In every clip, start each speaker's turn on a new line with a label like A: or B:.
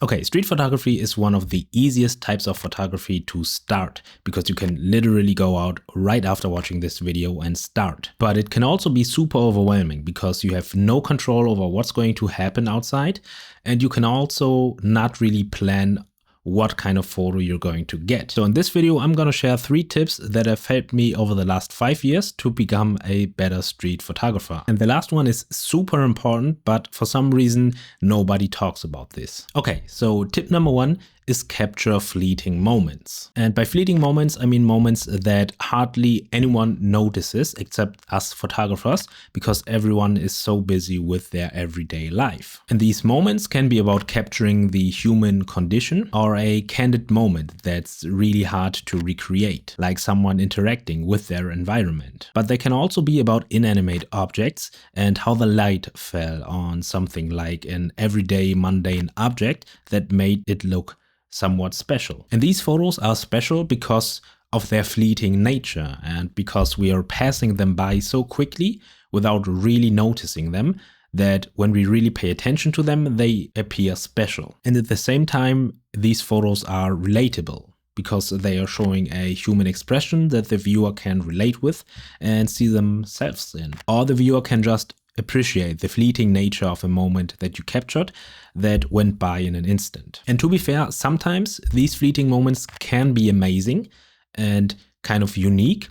A: Okay, street photography is one of the easiest types of photography to start because you can literally go out right after watching this video and start. But it can also be super overwhelming because you have no control over what's going to happen outside, and you can also not really plan what kind of photo you're going to get. So in this video, I'm going to share 3 tips that have helped me over the last 5 years to become a better street photographer. And the last one is super important, but for some reason, nobody talks about this. Okay, so tip number 1 is capture fleeting moments. And by fleeting moments, I mean moments that hardly anyone notices except us photographers, because everyone is so busy with their everyday life. And these moments can be about capturing the human condition or a candid moment that's really hard to recreate, like someone interacting with their environment. But they can also be about inanimate objects and how the light fell on something like an everyday mundane object that made it look somewhat special. And these photos are special because of their fleeting nature and because we are passing them by so quickly without really noticing them that when we really pay attention to them, they appear special. And at the same time, these photos are relatable because they are showing a human expression that the viewer can relate with and see themselves in. Or the viewer can just appreciate the fleeting nature of a moment that you captured that went by in an instant. And to be fair, sometimes these fleeting moments can be amazing and kind of unique,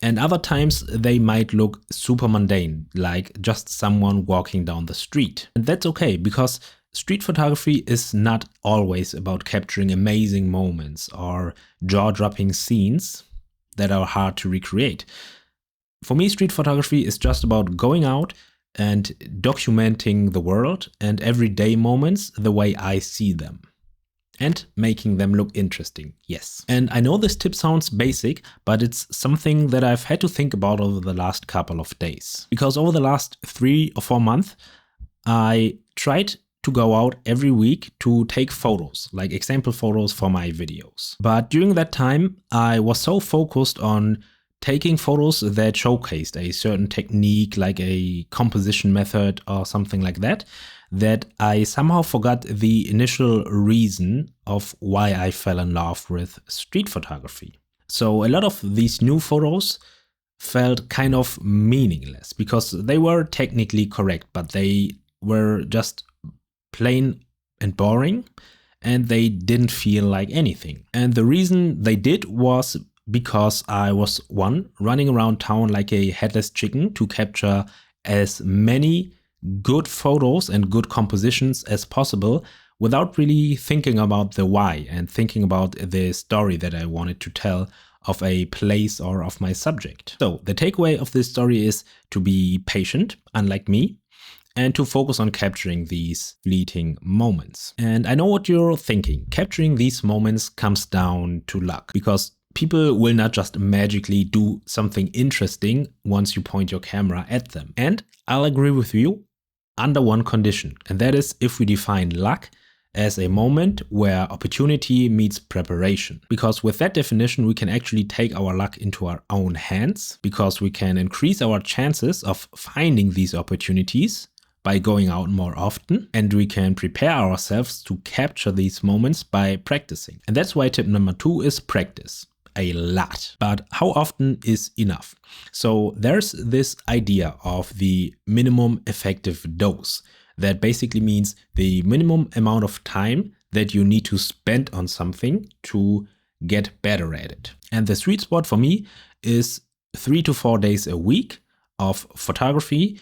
A: and other times they might look super mundane, like just someone walking down the street. And that's okay, because street photography is not always about capturing amazing moments or jaw-dropping scenes that are hard to recreate. For me, street photography is just about going out and documenting the world and everyday moments the way I see them. And making them look interesting, yes. And I know this tip sounds basic, but it's something that I've had to think about over the last couple of days. Because over the last 3 or 4 months, I tried to go out every week to take photos, like example photos for my videos. But during that time, I was so focused on taking photos that showcased a certain technique, like a composition method or something like that, that I somehow forgot the initial reason of why I fell in love with street photography. So a lot of these new photos felt kind of meaningless because they were technically correct, but they were just plain and boring, and they didn't feel like anything. And the reason they did was because I was, one, running around town like a headless chicken to capture as many good photos and good compositions as possible without really thinking about the why and thinking about the story that I wanted to tell of a place or of my subject. So the takeaway of this story is to be patient, unlike me, and to focus on capturing these fleeting moments. And I know what you're thinking. Capturing these moments comes down to luck, because people will not just magically do something interesting once you point your camera at them. And I'll agree with you under one condition, and that is if we define luck as a moment where opportunity meets preparation. Because with that definition, we can actually take our luck into our own hands, because we can increase our chances of finding these opportunities by going out more often, and we can prepare ourselves to capture these moments by practicing. And that's why tip number 2 is practice. A lot. But how often is enough? So there's this idea of the minimum effective dose. That basically means the minimum amount of time that you need to spend on something to get better at it. And the sweet spot for me is 3 to 4 days a week of photography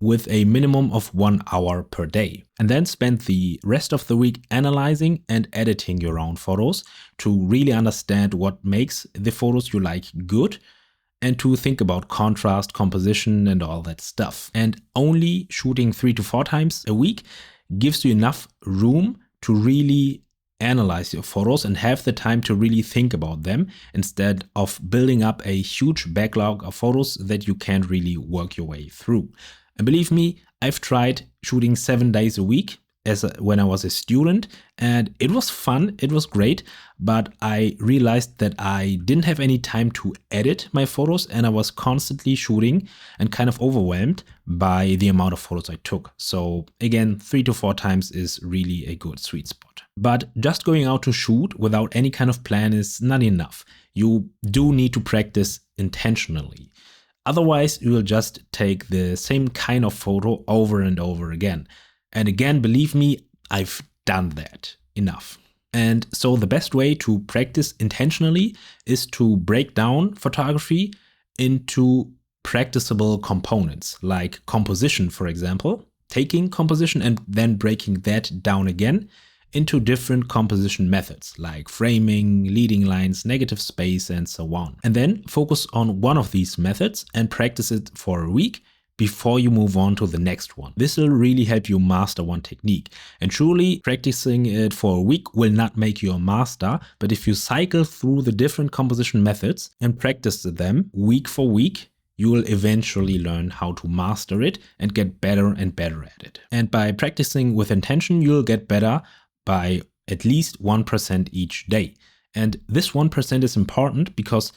A: with a minimum of 1 hour per day, and then spend the rest of the week analyzing and editing your own photos to really understand what makes the photos you like good, and to think about contrast, composition, and all that stuff. And only shooting 3 to 4 times a week gives you enough room to really analyze your photos and have the time to really think about them, instead of building up a huge backlog of photos that you can't really work your way through. And believe me, I've tried shooting 7 days a week when I was a student, and it was fun, it was great, but I realized that I didn't have any time to edit my photos, and I was constantly shooting and kind of overwhelmed by the amount of photos I took. So again, 3 to 4 times is really a good sweet spot. But just going out to shoot without any kind of plan is not enough. You do need to practice intentionally. Otherwise, you will just take the same kind of photo over and over again. And again, believe me, I've done that enough. And so the best way to practice intentionally is to break down photography into practicable components, like composition, for example, taking composition and then breaking that down again into different composition methods like framing, leading lines, negative space, and so on. And then focus on one of these methods and practice it for a week before you move on to the next one. This will really help you master one technique. And truly, practicing it for a week will not make you a master, but if you cycle through the different composition methods and practice them week for week, you will eventually learn how to master it and get better and better at it. And by practicing with intention, you'll get better by at least 1% each day. And this 1% is important because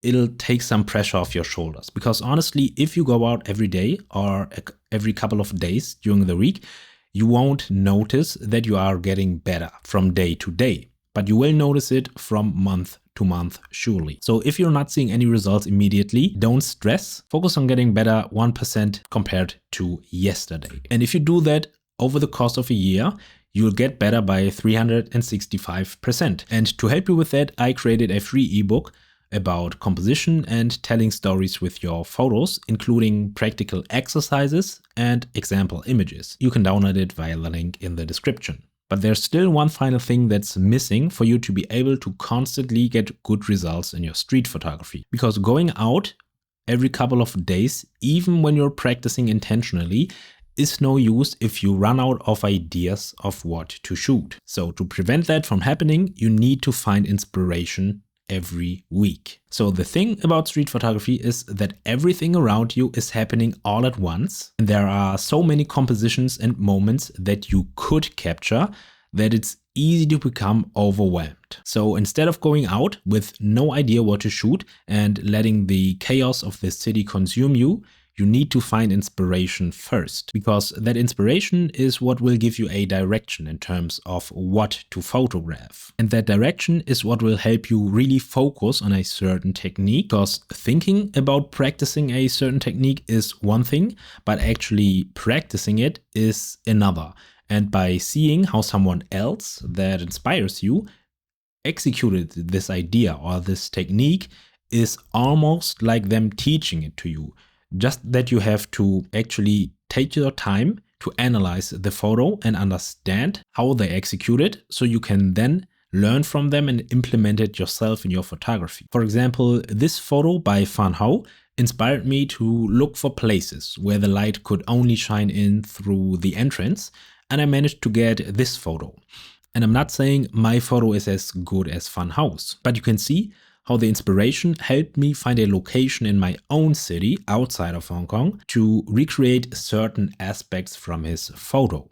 A: it'll take some pressure off your shoulders. Because honestly, if you go out every day or every couple of days during the week, you won't notice that you are getting better from day to day. But you will notice it from month to month, surely. So if you're not seeing any results immediately, don't stress. Focus on getting better 1% compared to yesterday. And if you do that over the course of a year, you'll get better by 365%. And to help you with that, I created a free ebook about composition and telling stories with your photos, including practical exercises and example images. You can download it via the link in the description. But there's still one final thing that's missing for you to be able to constantly get good results in your street photography. Because going out every couple of days, even when you're practicing intentionally, is no use if you run out of ideas of what to shoot. So to prevent that from happening, you need to find inspiration every week. So the thing about street photography is that everything around you is happening all at once. And there are so many compositions and moments that you could capture that it's easy to become overwhelmed. So instead of going out with no idea what to shoot and letting the chaos of the city consume you, you need to find inspiration first, because that inspiration is what will give you a direction in terms of what to photograph. And that direction is what will help you really focus on a certain technique, because thinking about practicing a certain technique is one thing, but actually practicing it is another. And by seeing how someone else that inspires you executed this idea or this technique is almost like them teaching it to you. Just that you have to actually take your time to analyze the photo and understand how they execute it, so you can then learn from them and implement it yourself in your photography. For example, this photo by Van Hou inspired me to look for places where the light could only shine in through the entrance, and I managed to get this photo. And I'm not saying my photo is as good as Van Hou's, but you can see how the inspiration helped me find a location in my own city outside of Hong Kong to recreate certain aspects from his photo.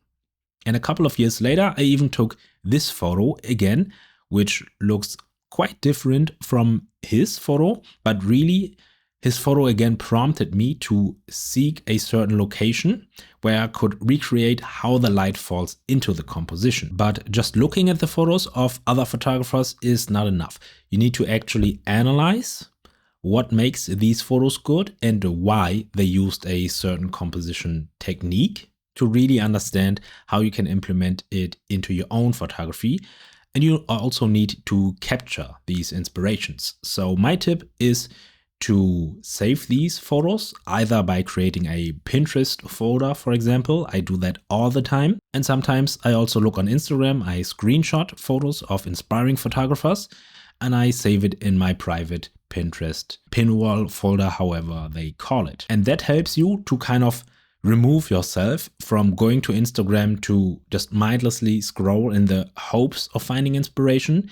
A: And a couple of years later, I even took this photo again, which looks quite different from his photo, but really his photo again prompted me to seek a certain location where I could recreate how the light falls into the composition. But just looking at the photos of other photographers is not enough. You need to actually analyze what makes these photos good and why they used a certain composition technique to really understand how you can implement it into your own photography. And you also need to capture these inspirations. So my tip is to save these photos, either by creating a Pinterest folder, for example. I do that all the time. And sometimes I also look on Instagram, I screenshot photos of inspiring photographers, and I save it in my private Pinterest pinwall folder, however they call it. And that helps you to kind of remove yourself from going to Instagram to just mindlessly scroll in the hopes of finding inspiration.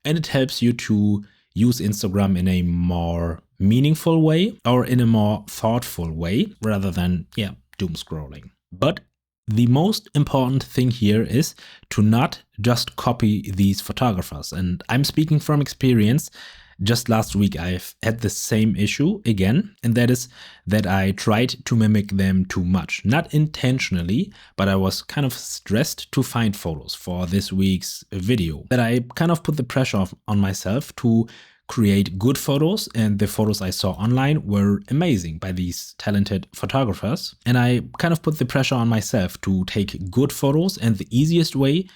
A: And it helps you to use Instagram in a more meaningful way or in a more thoughtful way rather than, doom scrolling. But the most important thing here is to not just copy these photographers. And I'm speaking from experience. Just last week I've had the same issue again, and that is that I tried to mimic them too much. Not intentionally, but I was kind of stressed to find photos for this week's video. That I kind of put the pressure on myself to create good photos, and the photos I saw online were amazing by these talented photographers. And I kind of put the pressure on myself to take good photos, and the easiest way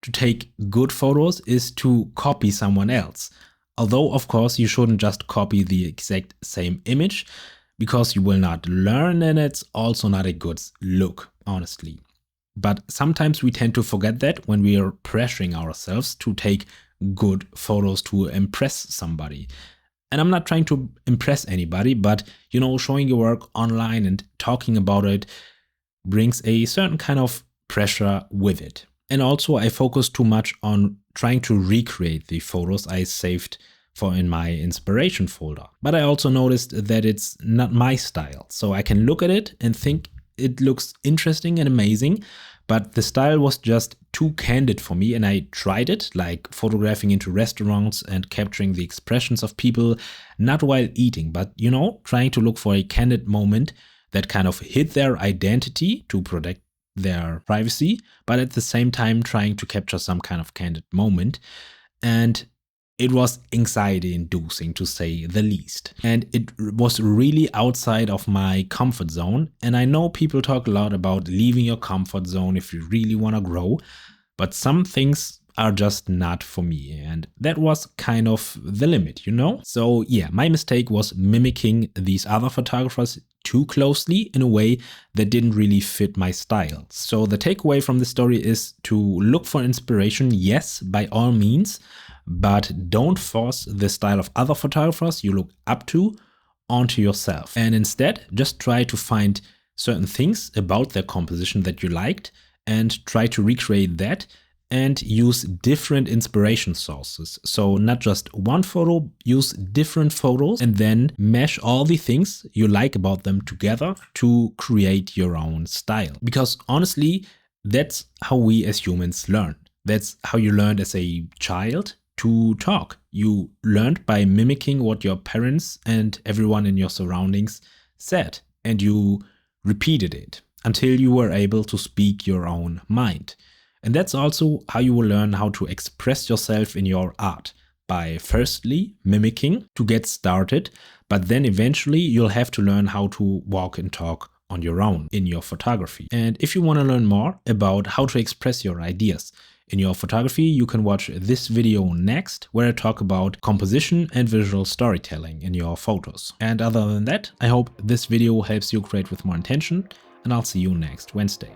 A: to take good photos is to copy someone else. Although, of course, you shouldn't just copy the exact same image because you will not learn, and it's also not a good look, honestly. But sometimes we tend to forget that when we are pressuring ourselves to take good photos to impress somebody. And I'm not trying to impress anybody, but showing your work online and talking about it brings a certain kind of pressure with it. And also I focus too much on trying to recreate the photos I saved for in my inspiration folder. But I also noticed that it's not my style. So I can look at it and think it looks interesting and amazing, but the style was just too candid for me, and I tried it, like photographing into restaurants and capturing the expressions of people, not while eating, but trying to look for a candid moment that kind of hid their identity to protect their privacy, but at the same time trying to capture some kind of candid moment. And it was anxiety-inducing, to say the least. And it was really outside of my comfort zone. And I know people talk a lot about leaving your comfort zone if you really want to grow, but some things are just not for me. And that was kind of the limit, So yeah, my mistake was mimicking these other photographers too closely in a way that didn't really fit my style. So the takeaway from the story is to look for inspiration, yes, by all means, but don't force the style of other photographers you look up to onto yourself. And instead, just try to find certain things about their composition that you liked and try to recreate that and use different inspiration sources. So not just one photo, use different photos and then mesh all the things you like about them together to create your own style. Because honestly, that's how we as humans learn. That's how you learned as a child to talk. You learned by mimicking what your parents and everyone in your surroundings said, and you repeated it until you were able to speak your own mind. And that's also how you will learn how to express yourself in your art, by firstly mimicking to get started, but then eventually you'll have to learn how to walk and talk on your own in your photography. And if you want to learn more about how to express your ideas in your photography, you can watch this video next, where I talk about composition and visual storytelling in your photos. And other than that, I hope this video helps you create with more intention, and I'll see you next Wednesday.